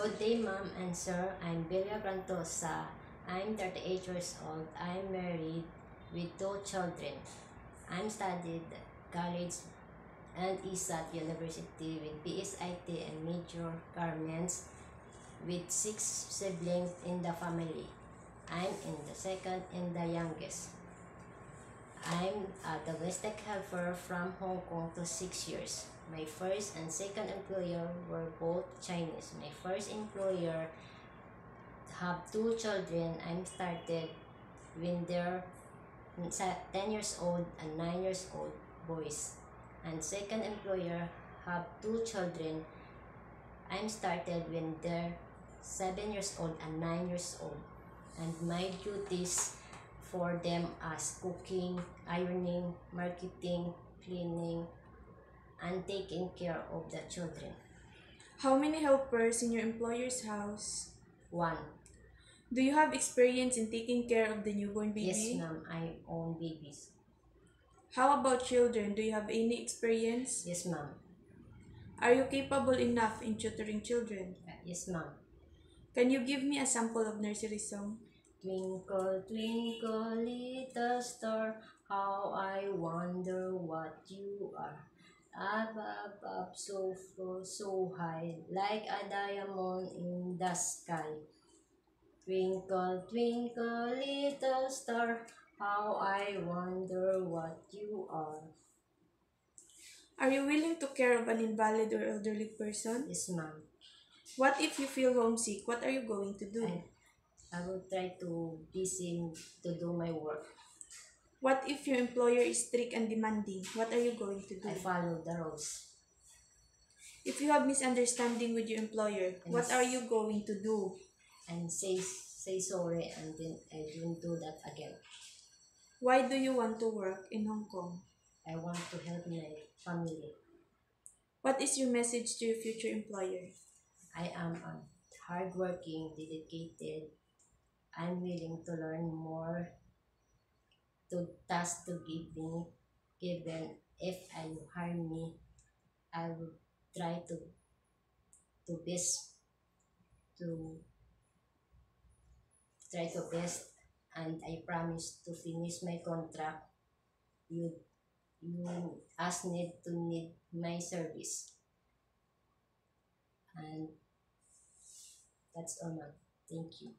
Good day, ma'am and sir. I'm Belia Grantosa. I'm 38 years old. I'm married with 2 children. I'm studied college and ISAT University with BSIT and major garments with 6 siblings in the family. I'm in the second and the youngest. I'm a domestic helper from Hong Kong to 6 years. My first and second employer were both Chinese. My first employer have 2 children. I started when they're 10 years old and 9 years old boys. And second employer have 2 children. I started when they're 7 years old and 9 years old. And my duties for them as cooking, ironing, marketing, cleaning, and taking care of the children. How many helpers in your employer's house? 1. Do you have experience in taking care of the newborn baby? Yes, ma'am. I own babies. How about children? Do you have any experience? Yes, ma'am. Are you capable enough in tutoring children? Yes, ma'am. Can you give me a sample of nursery song? Twinkle, twinkle, little star, how I wonder what you are. Up, up, up, so far, so high, like a diamond in the sky. Twinkle, twinkle, little star, how I wonder what you are. Are you willing to care of an invalid or elderly person? Yes, ma'am. What if you feel homesick? What are you going to do? I will try to busy to do my work. What if your employer is strict and demanding? What are you going to do? I follow the rules. If you have misunderstanding with your employer, what are you going to do? And say sorry, and then I don't do that again. Why do you want to work in Hong Kong? I want to help my family. What is your message to your future employer? I am a hardworking, dedicated. I'm willing to learn more to tasks to give me. Given if you hire me, I will try to best to try to best, and I promise to finish my contract. You as need my service, and that's all, ma'am. Thank you.